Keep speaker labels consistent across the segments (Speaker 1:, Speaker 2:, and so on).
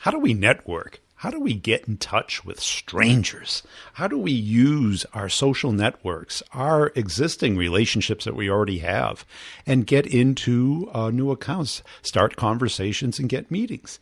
Speaker 1: How do we network? How do we get in touch with strangers? How do we use our social networks, our existing relationships that we already have, and get into new accounts, start conversations, and get meetings?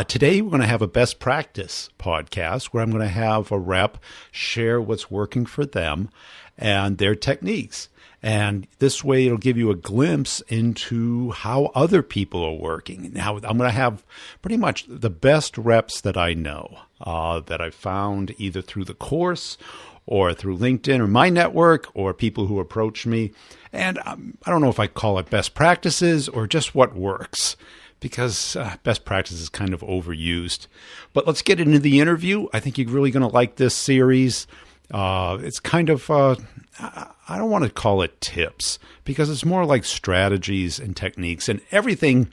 Speaker 1: Today, we're going to have a best practice podcast where I'm going to have a rep share what's working for them and their techniques. And this way, it'll give you a glimpse into how other people are working. Now, I'm going to have pretty much the best reps that I know, that I found either through the course or through LinkedIn or my network or people who approach me. And I don't know if I call it best practices or just what works, because best practice is kind of overused. But let's get into the interview. I think you're really going to like this series. It's kind of, I don't want to call it tips, because it's more like strategies and techniques, and everything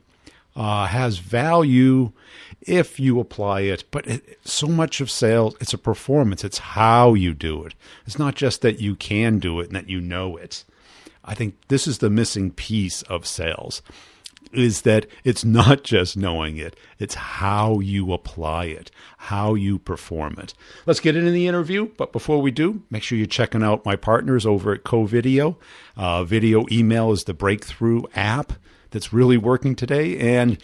Speaker 1: has value if you apply it. But so much of sales, it's a performance. It's how you do it. It's not just that you can do it and that you know it. I think this is the missing piece of sales, is that it's not just knowing it, it's how you apply it, how you perform it. Let's get into the interview, but before we do, make sure you're checking out my partners over at Co-Video. Video email is the breakthrough app that's really working today, and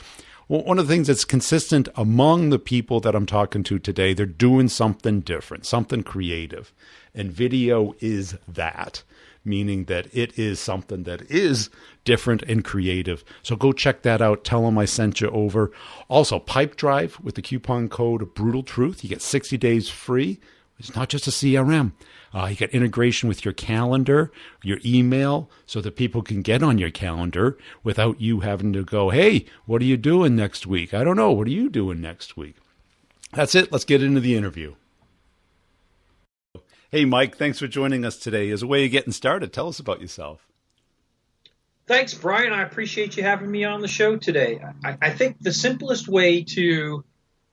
Speaker 1: one of the things that's consistent among the people that I'm talking to today, they're doing something different, something creative, and video is that. Meaning that it is something that is different and creative. So go check that out. Tell them I sent you over. Also, Pipe Drive with the coupon code Brutal Truth. You get 60 days free. It's not just a CRM. You get integration with your calendar, your email, so that people can get on your calendar without you having to go, hey, what are you doing next week? I don't know. What are you doing next week? That's it. Let's get into the interview. Hey, Mike, thanks for joining us today. As a way of getting started, tell us about yourself.
Speaker 2: Thanks, Brian. I appreciate you having me on the show today. I think the simplest way to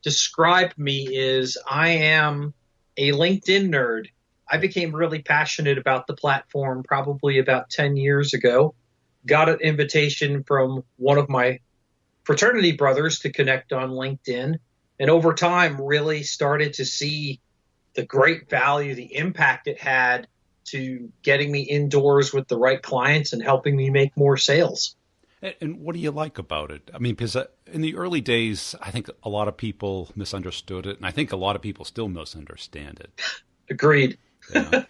Speaker 2: describe me is I am a LinkedIn nerd. I became really passionate about the platform probably about 10 years ago. Got an invitation from one of my fraternity brothers to connect on LinkedIn, and over time really started to see the great value, the impact it had to getting me indoors with the right clients and helping me make more sales.
Speaker 1: And what do you like about it? I mean, because in the early days, I think a lot of people misunderstood it, and I think a lot of people still misunderstand it.
Speaker 2: Agreed.
Speaker 1: Yeah.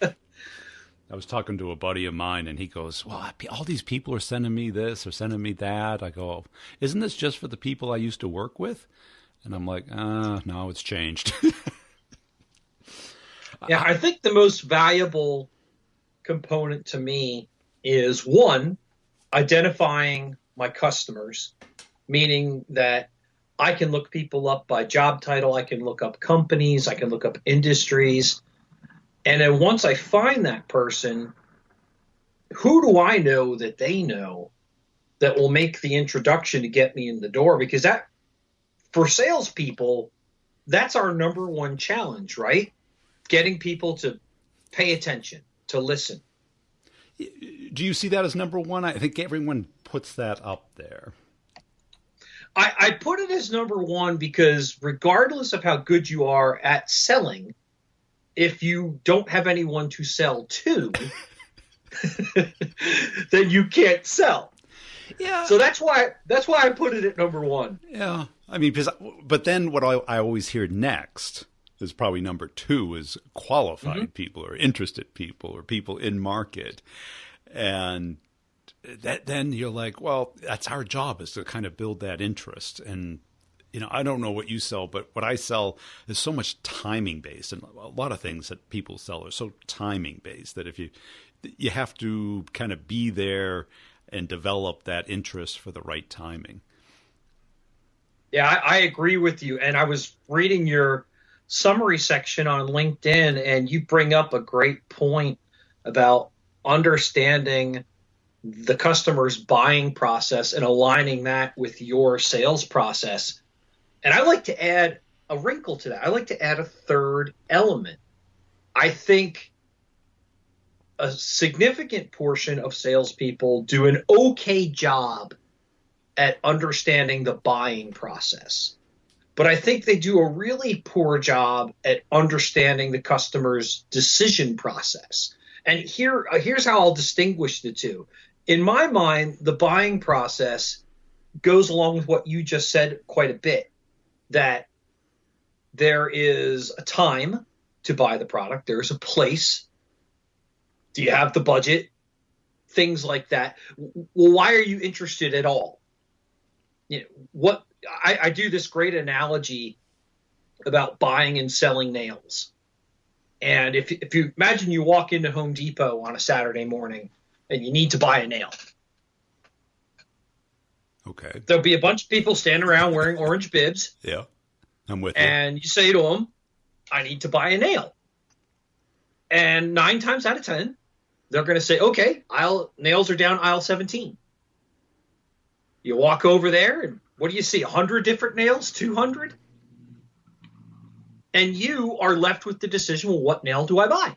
Speaker 1: I was talking to a buddy of mine, and he goes, well, all these people are sending me this or sending me that. I go, isn't this just for the people I used to work with? And I'm like, no, it's changed.
Speaker 2: Yeah, I think the most valuable component to me is, one, identifying my customers, meaning that I can look people up by job title, I can look up companies, I can look up industries, and then once I find that person, who do I know that they know that will make the introduction to get me in the door? Because that, for salespeople, that's our number one challenge, right? Getting people to pay attention, to listen.
Speaker 1: Do you see that as number one? I think everyone puts that up there.
Speaker 2: I put it as number one because regardless of how good you are at selling, if you don't have anyone to sell to, then you can't sell.
Speaker 1: Yeah.
Speaker 2: So that's why I put it at number one.
Speaker 1: Yeah. I mean, but then what I always hear next is probably number two is qualified people or interested people or people in market. And then you're like, well, that's our job, is to kind of build that interest. And, I don't know what you sell, but what I sell is so much timing based. And a lot of things that people sell are so timing based that if you have to kind of be there and develop that interest for the right timing.
Speaker 2: Yeah, I agree with you. And I was reading your summary section on LinkedIn, and you bring up a great point about understanding the customer's buying process and aligning that with your sales process. And I like to add a wrinkle to that. I like to add a third element. I think a significant portion of salespeople do an okay job at understanding the buying process. but I think they do a really poor job at understanding the customer's decision process. And here's how I'll distinguish the two. In my mind, the buying process goes along with what you just said quite a bit, that there is a time to buy the product. There's a place. Do you have the budget? Things like that. Well, why are you interested at all? I do this great analogy about buying and selling nails. And if you imagine you walk into Home Depot on a Saturday morning and you need to buy a nail.
Speaker 1: Okay.
Speaker 2: There'll be a bunch of people standing around wearing orange bibs.
Speaker 1: Yeah, I'm with you.
Speaker 2: And you say to them, I need to buy a nail. And 9 times out of 10, they're going to say, okay, nails are down aisle 17. You walk over there and what do you see? 100 different nails? 200? And you are left with the decision, well, what nail do I buy?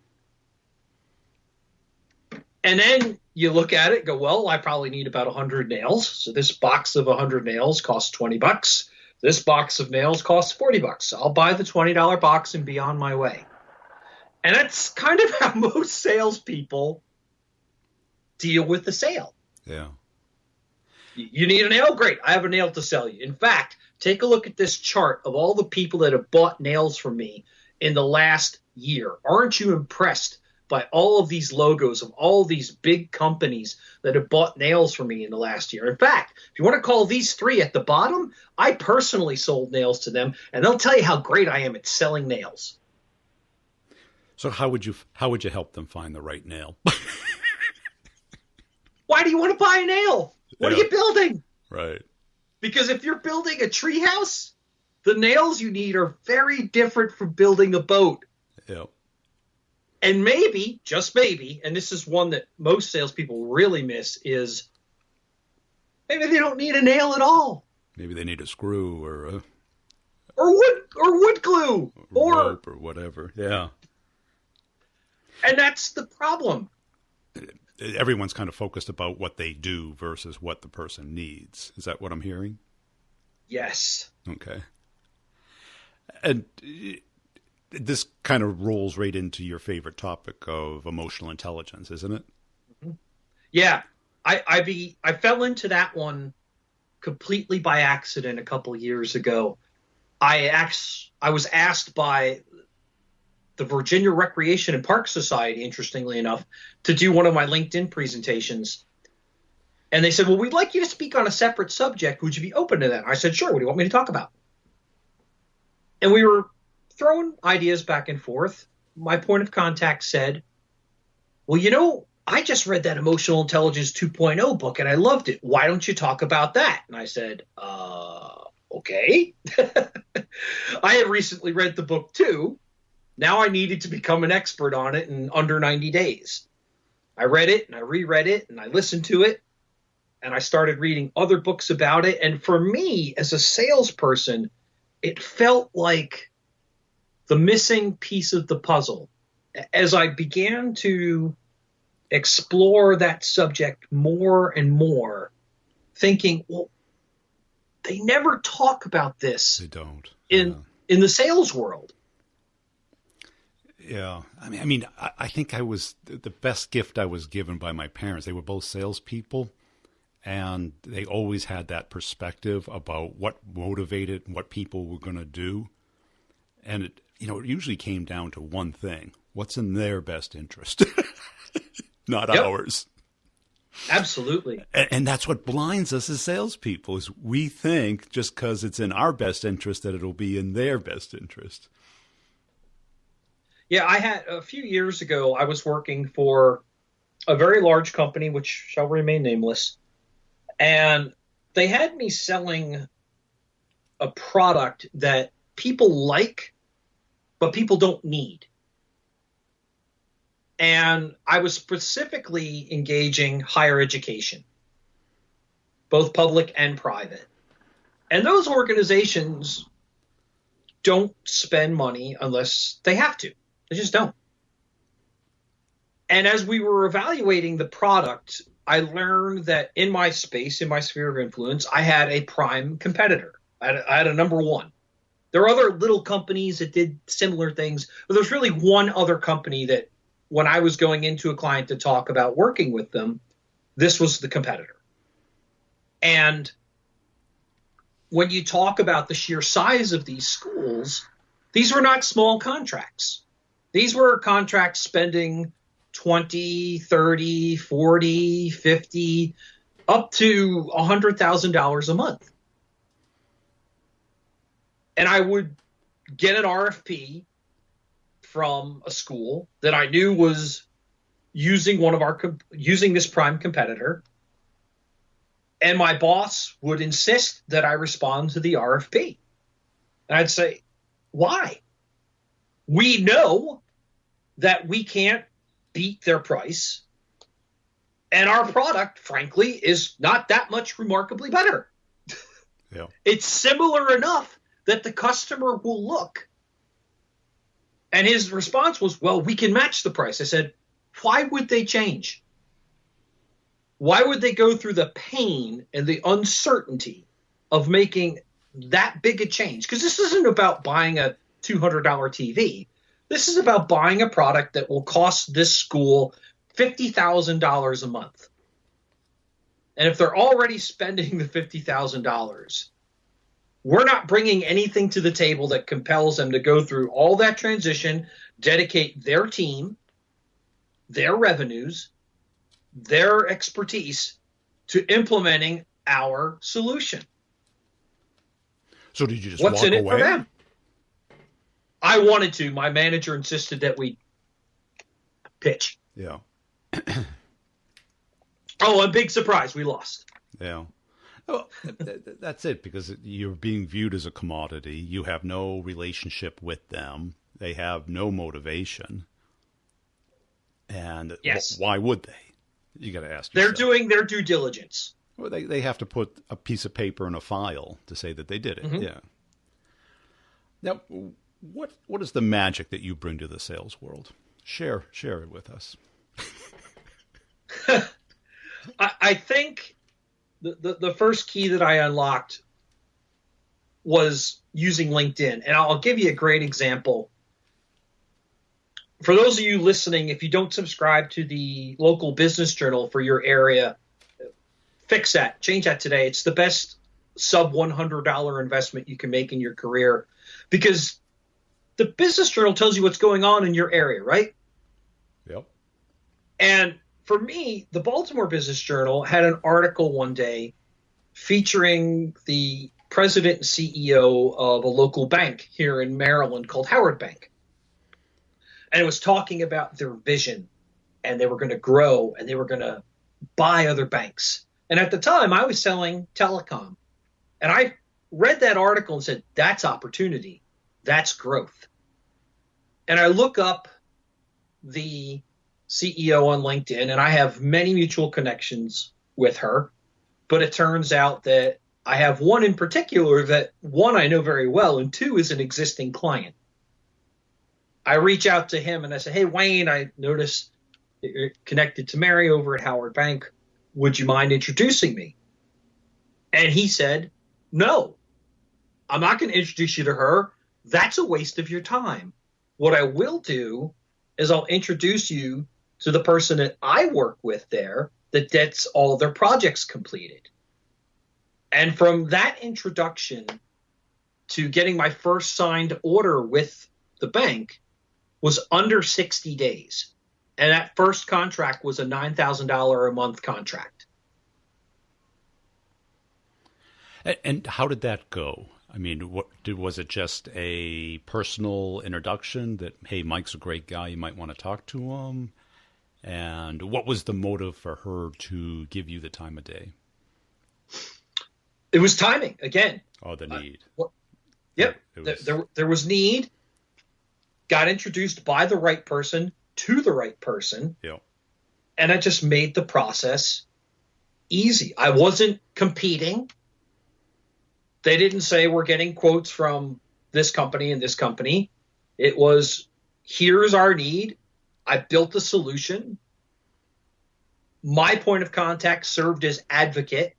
Speaker 2: And then you look at it and go, well, I probably need about 100 nails. So this box of 100 nails costs $20. This box of nails costs $40. I'll buy the $20 box and be on my way. And that's kind of how most salespeople deal with the sale.
Speaker 1: Yeah.
Speaker 2: You need a nail? Great. I have a nail to sell you. In fact, take a look at this chart of all the people that have bought nails from me in the last year. Aren't you impressed by all of these logos of all these big companies that have bought nails from me in the last year? In fact, if you want to call these 3 at the bottom, I personally sold nails to them, and they'll tell you how great I am at selling nails.
Speaker 1: So how would you help them find the right nail?
Speaker 2: Why do you want to buy a nail? What are you building?
Speaker 1: Right.
Speaker 2: Because if you're building a treehouse, the nails you need are very different from building a boat.
Speaker 1: Yeah.
Speaker 2: And maybe, just maybe, and this is one that most salespeople really miss, is maybe they don't need a nail at all.
Speaker 1: Maybe they need a screw or
Speaker 2: wood glue or
Speaker 1: rope or whatever. Yeah.
Speaker 2: And that's the problem.
Speaker 1: Everyone's kind of focused about what they do versus what the person needs. Is that what I'm hearing?
Speaker 2: Yes.
Speaker 1: Okay. And this kind of rolls right into your favorite topic of emotional intelligence, isn't it?
Speaker 2: Mm-hmm. Yeah. I fell into that one completely by accident a couple of years ago. I was asked by the Virginia Recreation and Park Society, interestingly enough, to do one of my LinkedIn presentations. And they said, well, we'd like you to speak on a separate subject. Would you be open to that? I said, sure. What do you want me to talk about? And we were throwing ideas back and forth. My point of contact said, well, I just read that Emotional Intelligence 2.0 book and I loved it. Why don't you talk about that? And I said, okay. I had recently read the book too. Now I needed to become an expert on it in under 90 days. I read it and I reread it and I listened to it and I started reading other books about it. And for me, as a salesperson, it felt like the missing piece of the puzzle. As I began to explore that subject more and more, thinking, well, they never talk about this.
Speaker 1: They don't.
Speaker 2: In the sales world.
Speaker 1: Yeah. I mean, I think I was the best gift I was given by my parents. They were both salespeople, and they always had that perspective about what motivated and what people were going to do. And it usually came down to one thing: what's in their best interest, not ours.
Speaker 2: Absolutely.
Speaker 1: And that's what blinds us as salespeople, is we think just because it's in our best interest that it'll be in their best interest.
Speaker 2: Yeah, I had a few years ago, I was working for a very large company, which shall remain nameless. And they had me selling a product that people like, but people don't need. And I was specifically engaging higher education, both public and private. And those organizations don't spend money unless they have to. They just don't. And as we were evaluating the product, I learned that in my space, in my sphere of influence, I had a prime competitor. I had a number one. There are other little companies that did similar things, but there's really one other company that when I was going into a client to talk about working with them, this was the competitor. And when you talk about the sheer size of these schools, these were not small contracts. These were contracts spending 20, 30, 40, 50, up to $100,000 a month. And I would get an RFP from a school that I knew was using this prime competitor. And my boss would insist that I respond to the RFP. And I'd say, why? We know that we can't beat their price. And our product, frankly, is not that much remarkably better.
Speaker 1: Yeah.
Speaker 2: It's similar enough that the customer will look. And his response was, well, we can match the price. I said, why would they change? Why would they go through the pain and the uncertainty of making that big a change? Because this isn't about buying a $200 TV. This is about buying a product that will cost this school $50,000 a month. And if they're already spending the $50,000, we're not bringing anything to the table that compels them to go through all that transition, dedicate their team, their revenues, their expertise to implementing our solution.
Speaker 1: So did you just
Speaker 2: What's
Speaker 1: walk
Speaker 2: in it
Speaker 1: away?
Speaker 2: for them? I wanted to. My manager insisted that we pitch.
Speaker 1: Yeah.
Speaker 2: Oh, a big surprise. We lost.
Speaker 1: Yeah. Well, that's it, because you're being viewed as a commodity. You have no relationship with them. They have no motivation. And
Speaker 2: yes.
Speaker 1: Why would they? You got to ask yourself.
Speaker 2: They're doing their due diligence.
Speaker 1: Well, they have to put a piece of paper in a file to say that they did it.
Speaker 2: Mm-hmm.
Speaker 1: Yeah. Now, what is the magic that you bring to the sales world? Share it with us.
Speaker 2: I think the first key that I unlocked was using LinkedIn. And I'll give you a great example. For those of you listening, if you don't subscribe to the local business journal for your area, fix that. Change that today. It's the best sub $100 investment you can make in your career, because the business journal tells you what's going on in your area, right?
Speaker 1: Yep.
Speaker 2: And for me, the Baltimore Business Journal had an article one day featuring the president and CEO of a local bank here in Maryland called Howard Bank. And it was talking about their vision, and they were going to grow, and they were going to buy other banks. And at the time, I was selling telecom. And I read that article and said, that's opportunity. That's growth. And I look up the CEO on LinkedIn, and I have many mutual connections with her. But it turns out that I have one in particular that, one, I know very well, and two, is an existing client. I reach out to him and I say, hey, Wayne, I noticed that you're connected to Mary over at Howard Bank. Would you mind introducing me? And he said, no, I'm not going to introduce you to her. That's a waste of your time. What I will do is I'll introduce you to the person that I work with there that gets all their projects completed. And from that introduction to getting my first signed order with the bank was under 60 days. And that first contract was a $9,000 a month contract.
Speaker 1: And how did that go? I mean, was it just a personal introduction that, hey, Mike's a great guy, you might want to talk to him? And what was the motive for her to give you the time of day?
Speaker 2: It was timing, again.
Speaker 1: Oh, the need.
Speaker 2: Yep. There was need. Got introduced by the right person to the right person.
Speaker 1: Yeah.
Speaker 2: And I just made the process easy. I wasn't competing. They didn't say we're getting quotes from this company and this company. It was, here's our need. I built a solution. My point of contact served as advocate,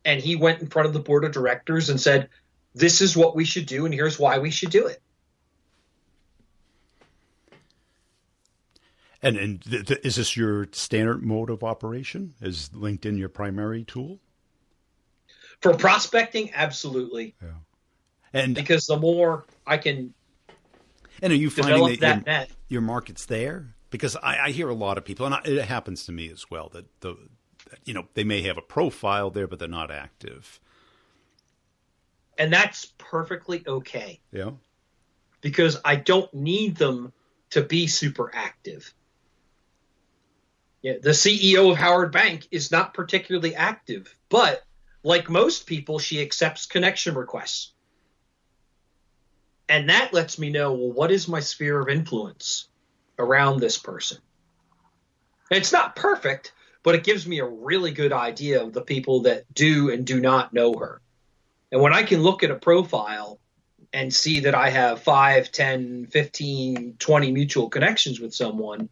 Speaker 2: and he went in front of the board of directors and said, this is what we should do, and here's why we should do it.
Speaker 1: And is this your standard mode of operation? Is LinkedIn your primary tool?
Speaker 2: For prospecting, absolutely.
Speaker 1: Yeah. And
Speaker 2: because the more I can
Speaker 1: are you finding
Speaker 2: that
Speaker 1: your market's there? Because I hear a lot of people, and it happens to me as well, that they may have a profile there, but they're not active.
Speaker 2: And that's perfectly okay.
Speaker 1: Yeah.
Speaker 2: Because I don't need them to be super active. Yeah, the CEO of Howard Bank is not particularly active, but like most people, she accepts connection requests. And that lets me know, well, what is my sphere of influence around this person? And it's not perfect, but it gives me a really good idea of the people that do and do not know her. And when I can look at a profile and see that I have 5, 10, 15, 20 mutual connections with someone,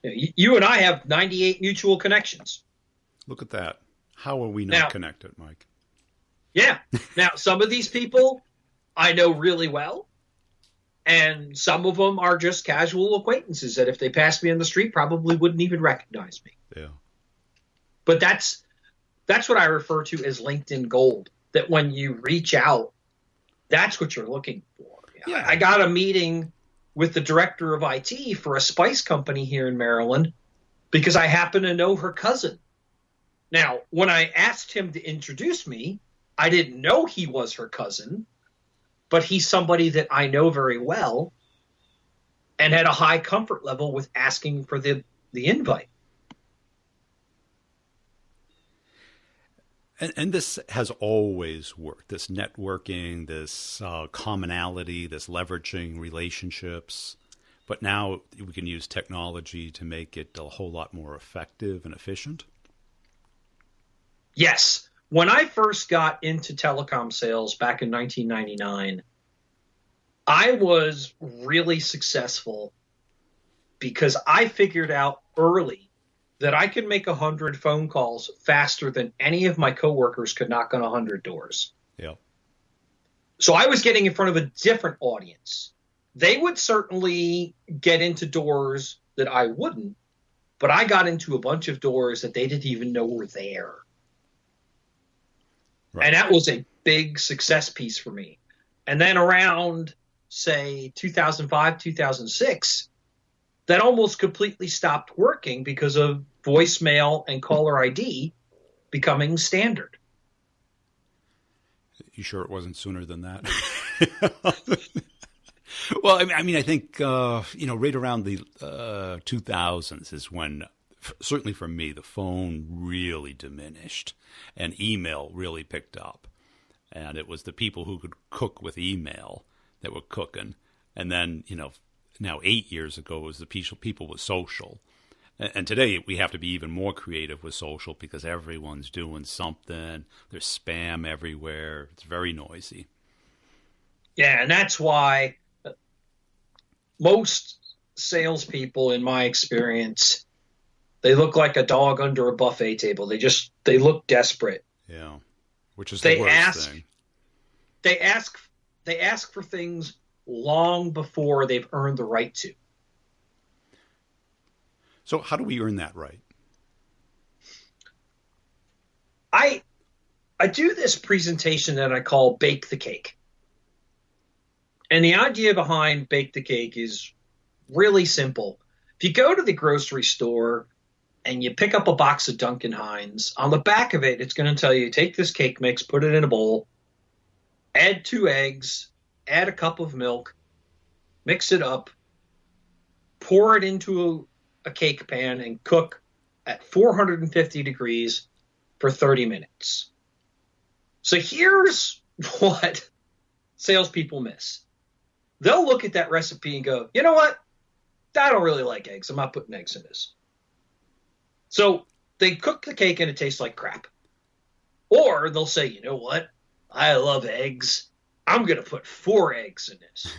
Speaker 2: you and I have 98 mutual connections.
Speaker 1: Look at that. How are we not connected, Mike?
Speaker 2: Yeah. Now, some of these people I know really well, and some of them are just casual acquaintances that if they passed me on the street probably wouldn't even recognize me.
Speaker 1: Yeah.
Speaker 2: But that's what I refer to as LinkedIn Gold, that when you reach out, that's what you're looking for. Yeah. I got a meeting with the director of IT for a spice company here in Maryland because I happen to know her cousin. Now, when I asked him to introduce me, I didn't know he was her cousin, but he's somebody that I know very well and had a high comfort level with asking for the invite.
Speaker 1: And this has always worked, this networking, this commonality, this leveraging relationships. But now we can use technology to make it a whole lot more effective and efficient.
Speaker 2: Yes. When I first got into telecom sales back in 1999, I was really successful because I figured out early that I could make 100 phone calls faster than any of my coworkers could knock on 100 doors.
Speaker 1: Yeah.
Speaker 2: So I was getting in front of a different audience. They would certainly get into doors that I wouldn't, but I got into a bunch of doors that they didn't even know were there. Right. And that was a big success piece for me. And then around, say, 2005, 2006, that almost completely stopped working because of voicemail and caller ID becoming standard.
Speaker 1: You sure it wasn't sooner than that? Well, I mean, I think, right around the 2000s is when, certainly for me, the phone really diminished and email really picked up. And it was the people who could cook with email that were cooking. And then, now 8 years ago was the people with social. And today we have to be even more creative with social because everyone's doing something. There's spam everywhere. It's very noisy.
Speaker 2: Yeah, and that's why most salespeople, in my experience, they look like a dog under a buffet table. They look desperate.
Speaker 1: Yeah, which is the worst thing.
Speaker 2: They ask for things long before they've earned the right to.
Speaker 1: So how do we earn that right?
Speaker 2: I do this presentation that I call Bake the Cake. And the idea behind Bake the Cake is really simple. If you go to the grocery store and you pick up a box of Duncan Hines, on the back of it, it's going to tell you, take this cake mix, put it in a bowl, add 2 eggs, add a cup of milk, mix it up, pour it into a cake pan, and cook at 450 degrees for 30 minutes. So here's what salespeople miss. They'll look at that recipe and go, you know what? I don't really like eggs. I'm not putting eggs in this. So they cook the cake and it tastes like crap. Or they'll say, you know what? I love eggs. I'm going to put 4 eggs in this.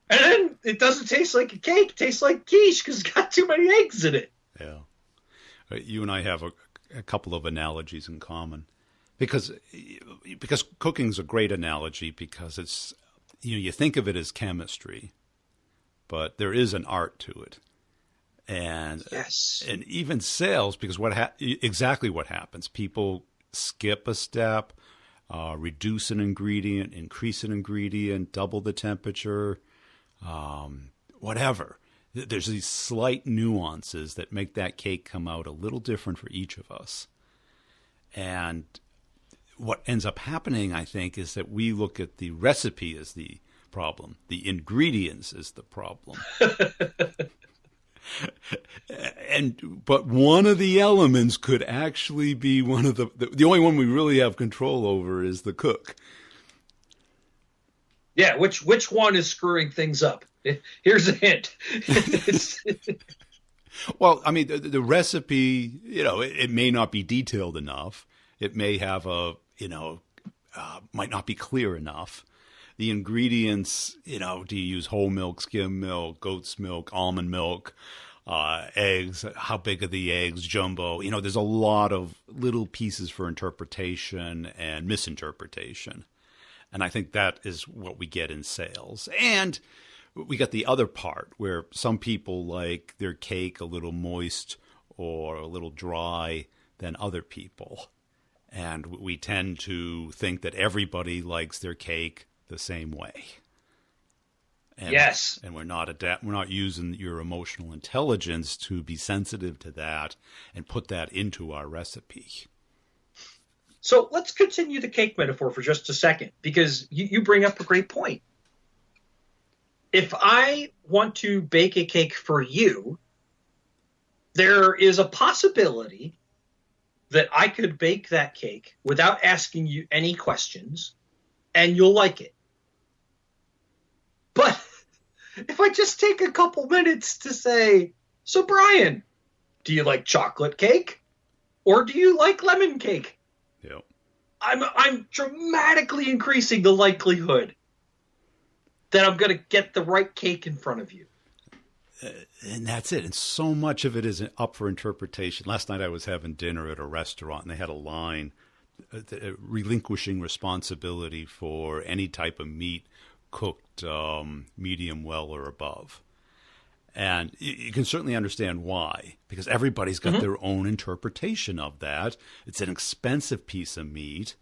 Speaker 2: And then it doesn't taste like a cake. It tastes like quiche because it's got too many eggs in it.
Speaker 1: Yeah. You and I have a couple of analogies in common. because cooking's a great analogy because it's, you think of it as chemistry, but there is an art to it. And
Speaker 2: Yes.
Speaker 1: and even sales, because exactly what happens, people skip a step, reduce an ingredient, increase an ingredient, double the temperature, whatever. There's these slight nuances that make that cake come out a little different for each of us. And what ends up happening, I think, is that we look at the recipe as the problem. The ingredients is the problem. But one of the elements could actually be one of the only one we really have control over is the cook.
Speaker 2: Yeah, which one is screwing things up? Here's a hint.
Speaker 1: Well, I mean, the recipe, it may not be detailed enough. It may have might not be clear enough. The ingredients, do you use whole milk, skim milk, goat's milk, almond milk, eggs? How big are the eggs? Jumbo? There's a lot of little pieces for interpretation and misinterpretation. And I think that is what we get in sales. And we got the other part where some people like their cake a little moist or a little dry than other people. And we tend to think that everybody likes their cake the same way. And,
Speaker 2: yes.
Speaker 1: And we're not using your emotional intelligence to be sensitive to that and put that into our recipe.
Speaker 2: So let's continue the cake metaphor for just a second, because you bring up a great point. If I want to bake a cake for you, there is a possibility that I could bake that cake without asking you any questions, and you'll like it. But if I just take a couple minutes to say, so Brian, do you like chocolate cake or do you like lemon cake?
Speaker 1: Yep.
Speaker 2: I'm dramatically increasing the likelihood that I'm going to get the right cake in front of you.
Speaker 1: And that's it. And so much of it is up for interpretation. Last night I was having dinner at a restaurant and they had a line relinquishing responsibility for any type of meat cooked medium well or above. And you can certainly understand why, because everybody's got their own interpretation of that. It's an expensive piece of meat.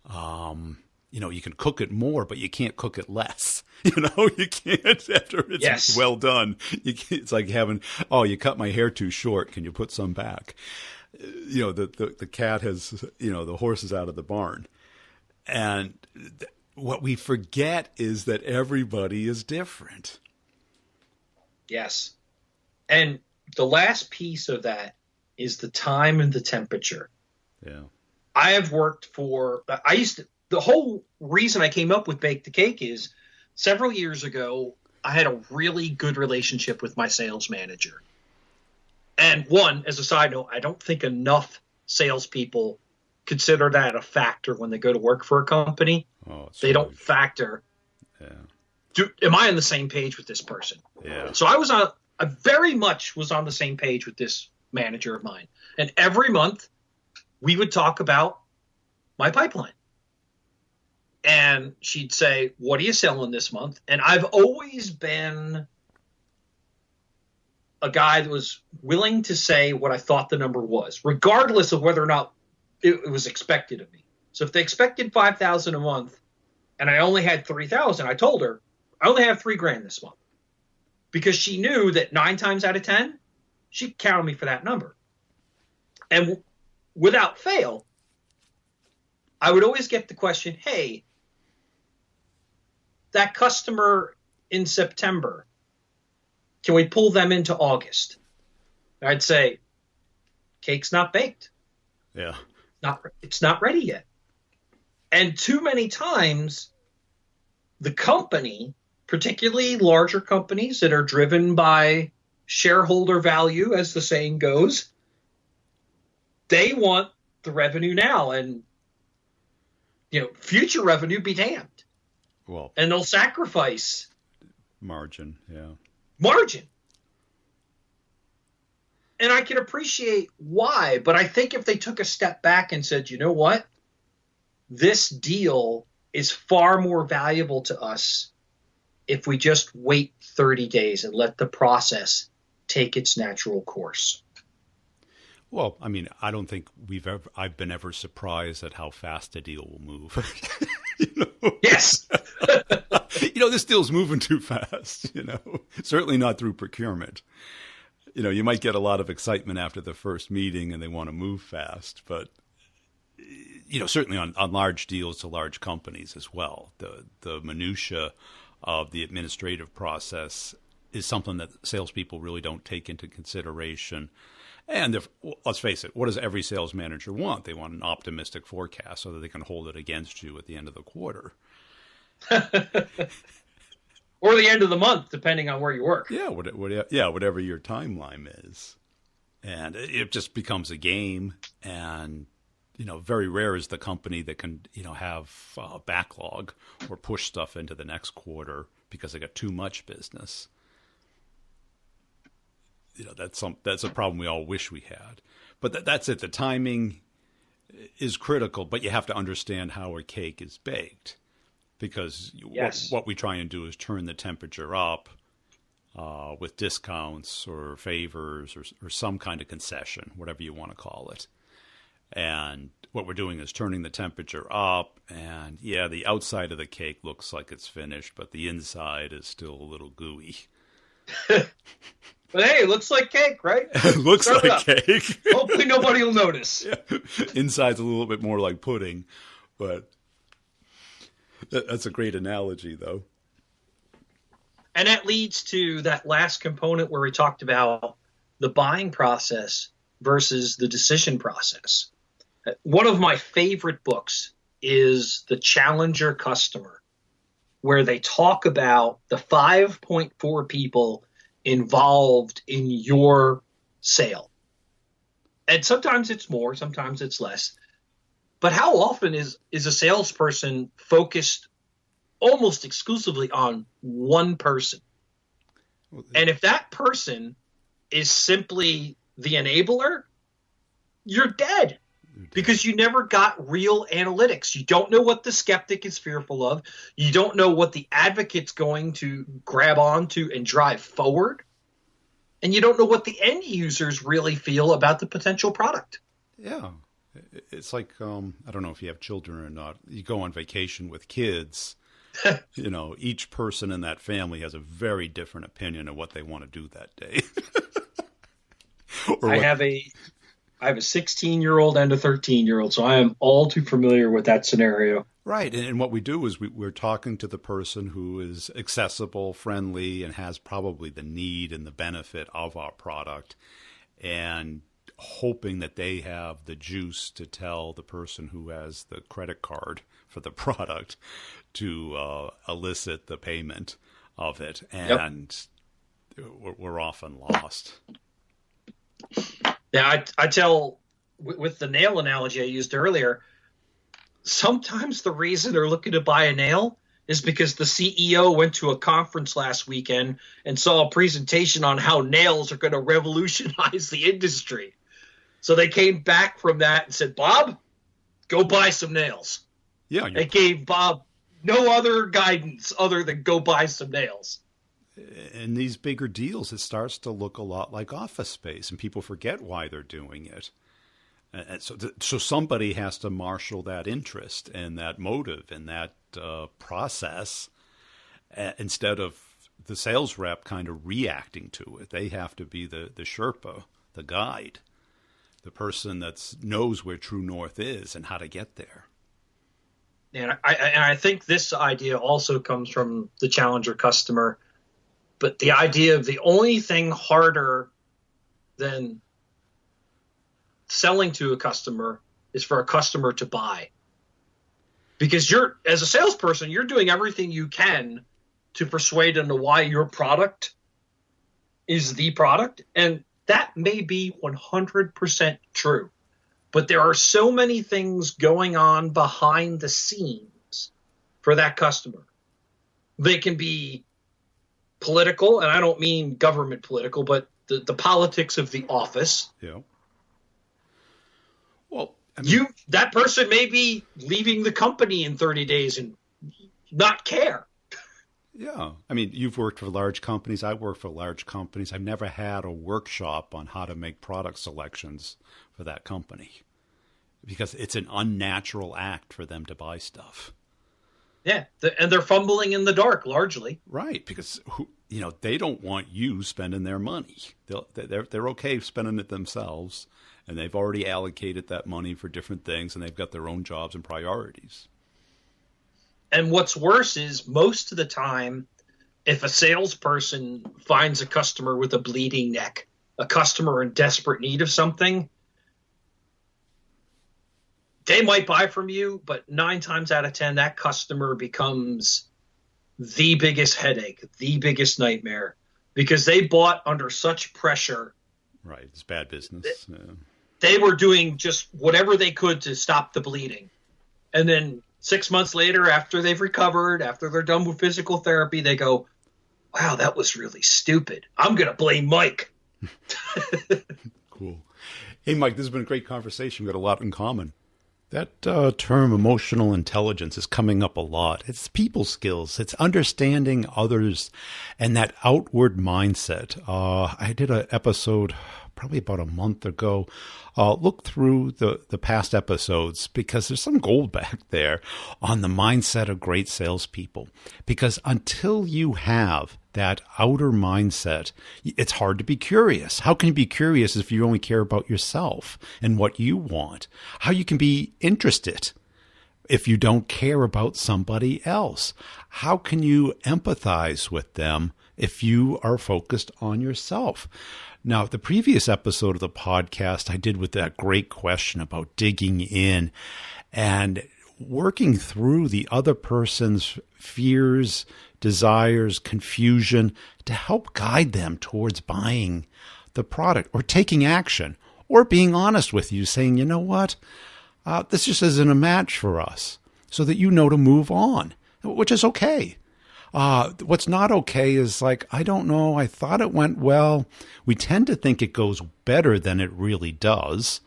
Speaker 1: You can cook it more, but you can't cook it less. You can't after it's well done. It's like having, you cut my hair too short. Can you put some back? The cat has, the horse is out of the barn. And what we forget is that everybody is different.
Speaker 2: Yes. And the last piece of that is the time and the temperature.
Speaker 1: Yeah.
Speaker 2: I have worked the whole reason I came up with Bake the Cake is several years ago, I had a really good relationship with my sales manager. And one, as a side note, I don't think enough salespeople consider that a factor when they go to work for a company. They don't factor. Yeah. Am I on the same page with this person?
Speaker 1: Yeah.
Speaker 2: So I very much was on the same page with this manager of mine. And every month we would talk about my pipeline. And she'd say, what are you selling this month? And I've always been a guy that was willing to say what I thought the number was, regardless of whether or not it was expected of me. So if they expected $5,000 a month and I only had $3,000, I told her I only have $3,000 this month, because she knew that 9 times out of 10, she'd count on me for that number. And without fail, I would always get the question, hey, that customer in September, can we pull them into August? I'd say, cake's not baked.
Speaker 1: Yeah.
Speaker 2: It's not ready yet. And too many times, the company, particularly larger companies that are driven by shareholder value, as the saying goes, they want the revenue now, and future revenue be damned.
Speaker 1: Well,
Speaker 2: and they'll sacrifice
Speaker 1: margin.
Speaker 2: And I can appreciate why, but I think if they took a step back and said, you know what, this deal is far more valuable to us if we just wait 30 days and let the process take its natural course.
Speaker 1: Well, I mean, I don't think I've been ever surprised at how fast a deal will move.
Speaker 2: Yes.
Speaker 1: This deal's moving too fast, certainly not through procurement. You might get a lot of excitement after the first meeting and they want to move fast, but certainly on large deals to large companies as well. The minutia of the administrative process is something that salespeople really don't take into consideration. And let's face it, what does every sales manager want? They want an optimistic forecast so that they can hold it against you at the end of the quarter.
Speaker 2: Or the end of the month, depending on where you work.
Speaker 1: Yeah, whatever your timeline is. And it just becomes a game. And, very rare is the company that can, have a backlog or push stuff into the next quarter because they got too much business. That's a problem we all wish we had. But that's it. The timing is critical, but you have to understand how a cake is baked. Because
Speaker 2: yes.
Speaker 1: what we try and do is turn the temperature up with discounts or favors or some kind of concession, whatever you want to call it. And what we're doing is turning the temperature up. And yeah, the outside of the cake looks like it's finished, but the inside is still a little gooey.
Speaker 2: But hey, it looks like cake, right?
Speaker 1: It looks like cake.
Speaker 2: Hopefully nobody will notice.
Speaker 1: Yeah. Inside's a little bit more like pudding, but that's a great analogy, though.
Speaker 2: And that leads to that last component where we talked about the buying process versus the decision process. One of my favorite books is The Challenger Customer, where they talk about the 5.4 people involved in your sale. And sometimes it's more, sometimes it's less. But how often is a salesperson focused almost exclusively on one person? And if that person is simply the enabler, you're dead. Because you never got real analytics. You don't know what the skeptic is fearful of. You don't know what the advocate's going to grab onto and drive forward. And you don't know what the end users really feel about the potential product.
Speaker 1: Yeah. It's like, I don't know if you have children or not. You go on vacation with kids. Each person in that family has a very different opinion of what they want to do that day.
Speaker 2: I have a 16-year-old and a 13-year-old, so I am all too familiar with that scenario.
Speaker 1: Right. And what we do is we're talking to the person who is accessible, friendly, and has probably the need and the benefit of our product, and hoping that they have the juice to tell the person who has the credit card for the product to elicit the payment of it. And we're often lost.
Speaker 2: Yeah, I tell, with the nail analogy I used earlier, sometimes the reason they're looking to buy a nail is because the CEO went to a conference last weekend and saw a presentation on how nails are going to revolutionize the industry. So they came back from that and said, Bob, go buy some nails.
Speaker 1: Yeah,
Speaker 2: they gave Bob no other guidance other than go buy some nails.
Speaker 1: In these bigger deals, it starts to look a lot like Office Space, and people forget why they're doing it. And so somebody has to marshal that interest and that motive and that process instead of the sales rep kind of reacting to it. They have to be the Sherpa, the guide, the person that knows where true north is and how to get there.
Speaker 2: And I think this idea also comes from the Challenger Customer. But the idea of the only thing harder than selling to a customer is for a customer to buy. Because as a salesperson, you're doing everything you can to persuade them to why your product is the product. And that may be 100% true. But there are so many things going on behind the scenes for that customer. They can be political, and I don't mean government political, but the politics of the office.
Speaker 1: Yeah. Well,
Speaker 2: That person may be leaving the company in 30 days and not care.
Speaker 1: Yeah. I mean, you've worked for large companies. I work for large companies. I've never had a workshop on how to make product selections for that company because it's an unnatural act for them to buy stuff.
Speaker 2: Yeah. And they're fumbling in the dark largely.
Speaker 1: Right. Because, they don't want you spending their money. They're okay spending it themselves. And they've already allocated that money for different things and they've got their own jobs and priorities.
Speaker 2: And what's worse is most of the time, if a salesperson finds a customer with a bleeding neck, a customer in desperate need of something, they might buy from you, but 9 times out of 10, that customer becomes the biggest headache, the biggest nightmare, because they bought under such pressure.
Speaker 1: Right. It's bad business.
Speaker 2: They were doing just whatever they could to stop the bleeding. And then 6 months later, after they've recovered, after they're done with physical therapy, they go, wow, that was really stupid. I'm going to blame Mike.
Speaker 1: Cool. Hey, Mike, this has been a great conversation. We've got a lot in common. That term emotional intelligence is coming up a lot. It's people skills. It's understanding others and that outward mindset. I did an episode probably about a month ago. Look through the past episodes because there's some gold back there on the mindset of great salespeople. Because until you have that outer mindset, it's hard to be curious. How can you be curious if you only care about yourself and what you want? How you can be interested if you don't care about somebody else? How can you empathize with them if you are focused on yourself? Now, the previous episode of the podcast I did with that great question about digging in and working through the other person's fears, desires, confusion to help guide them towards buying the product or taking action or being honest with you, saying, you know what, this just isn't a match for us, so that you know to move on, which is okay. What's not okay is like, I don't know, I thought it went well. We tend to think it goes better than it really does,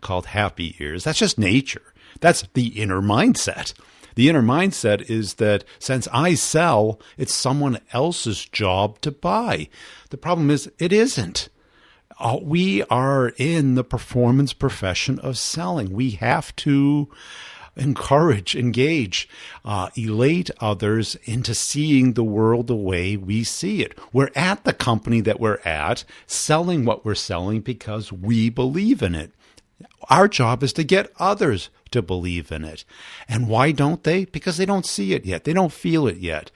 Speaker 1: called happy ears. That's just nature. That's the inner mindset. The inner mindset is that since I sell, it's someone else's job to buy. The problem is it isn't. We are in the performance profession of selling. We have to encourage, engage, elate others into seeing the world the way we see it. We're at the company that we're at, selling what we're selling because we believe in it. Our job is to get others to believe in it. And why don't they? Because they don't see it yet. They don't feel it yet.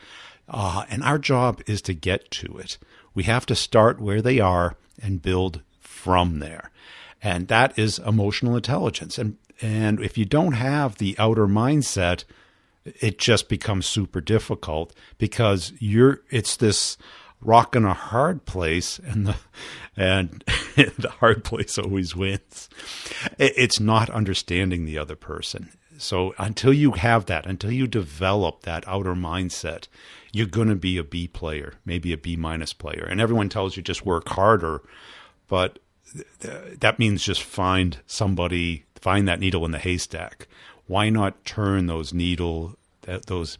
Speaker 1: And our job is to get to it. We have to start where they are and build from there. And that is emotional intelligence. And if you don't have the outer mindset, it just becomes super difficult because it's this rock in a hard place, and the hard place always wins. It's not understanding the other person. So until you have that, until you develop that outer mindset, you're going to be a B player, maybe a B minus player. And everyone tells you just work harder, but that means just find that needle in the haystack. Why not turn those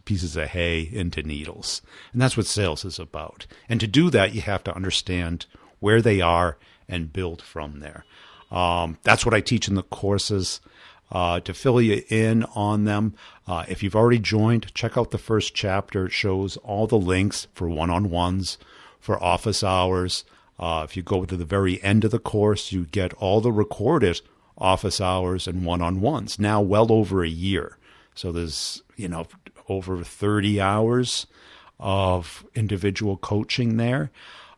Speaker 1: pieces of hay into needles? And that's what sales is about. And to do that, you have to understand where they are and build from there. That's what I teach in the courses, to fill you in on them. If you've already joined, check out the first chapter. It shows all the links for one-on-ones, for office hours. If you go to the very end of the course, you get all the recorded office hours and one-on-ones, now well over a year. So there's, over 30 hours of individual coaching there,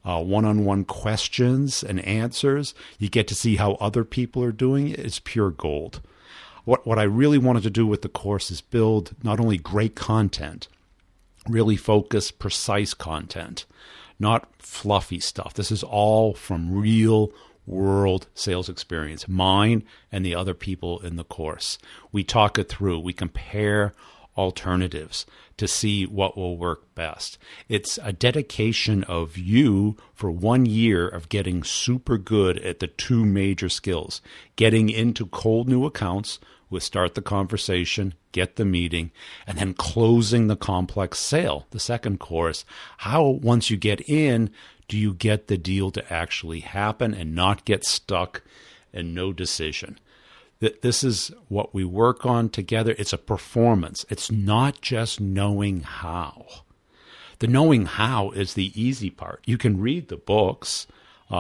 Speaker 1: one-on-one questions and answers. You get to see how other people are doing it. It's pure gold. What I really wanted to do with the course is build not only great content, really focused, precise content, not fluffy stuff. This is all from real world sales experience, mine and the other people in the course. We talk it through. We compare alternatives to see what will work best. It's a dedication of you for 1 year of getting super good at the two major skills, getting into cold new accounts with start the conversation, get the meeting, and then closing the complex sale, the second course. How, once you get in, do you get the deal to actually happen and not get stuck and no decision? This is what we work on together. It's a performance. It's not just knowing how. The knowing how is the easy part. You can read the books.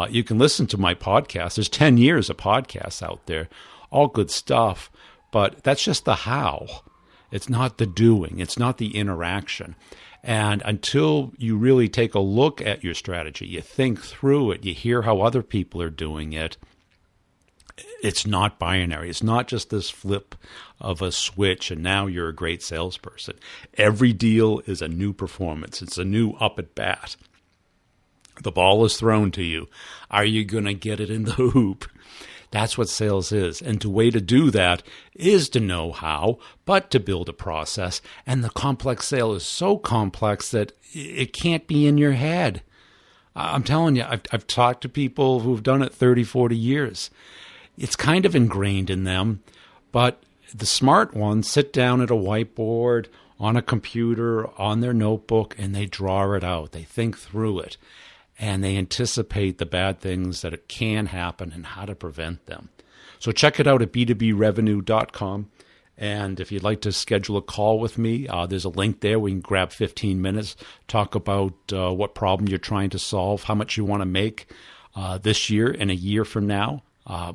Speaker 1: You can listen to my podcast. There's 10 years of podcasts out there, all good stuff. But that's just the how. It's not the doing. It's not the interaction. And until you really take a look at your strategy, you think through it, you hear how other people are doing it, it's not binary. It's not just this flip of a switch and now you're a great salesperson. Every deal is a new performance. It's a new up at bat. The ball is thrown to you. Are you going to get it in the hoop? That's what sales is. And the way to do that is to know how, but to build a process. And the complex sale is so complex that it can't be in your head. I'm telling you, I've talked to people who've done it 30, 40 years. It's kind of ingrained in them, but the smart ones sit down at a whiteboard, on a computer, on their notebook, and they draw it out. They think through it, and they anticipate the bad things that it can happen and how to prevent them. So check it out at b2brevenue.com. And if you'd like to schedule a call with me, there's a link there. We can grab 15 minutes, talk about what problem you're trying to solve, how much you want to make this year and a year from now.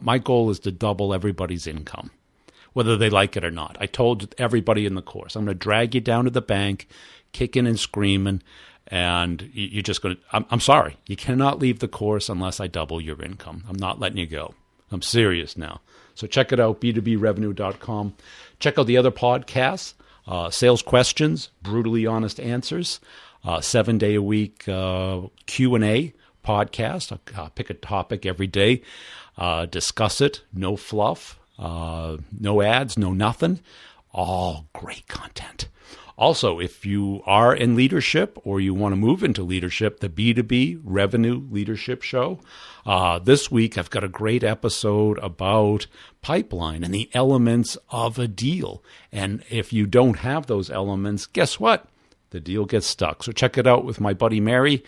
Speaker 1: My goal is to double everybody's income, whether they like it or not. I told everybody in the course, I'm going to drag you down to the bank, kicking and screaming, and you're just going to, I'm sorry, you cannot leave the course unless I double your income. I'm not letting you go. I'm serious now. So check it out, b2brevenue.com. Check out the other podcasts, Sales Questions, Brutally Honest Answers, 7-day-a-week Q&A podcast. I'll pick a topic every day, discuss it, no fluff, no ads, no nothing. All great content. Also, if you are in leadership or you want to move into leadership, the B2B Revenue Leadership Show. This week, I've got a great episode about pipeline and the elements of a deal. And if you don't have those elements, guess what? The deal gets stuck. So check it out with my buddy Mary.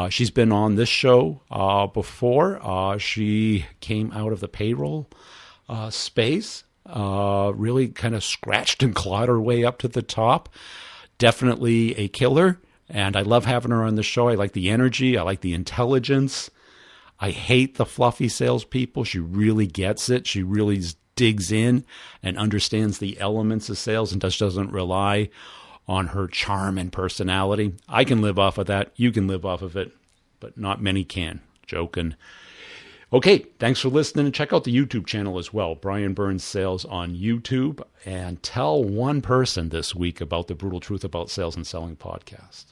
Speaker 1: She's been on this show before. She came out of the payroll space. Really kind of scratched and clawed her way up to the top. Definitely a killer, and I love having her on the show. I like the energy. I like the intelligence. I hate the fluffy salespeople. She really gets it. She really digs in and understands the elements of sales and just doesn't rely on her charm and personality. I can live off of that. You can live off of it, but not many can. Joking. Okay, thanks for listening, and check out the YouTube channel as well, Brian Burns Sales on YouTube, and tell one person this week about the Brutal Truth About Sales and Selling podcast.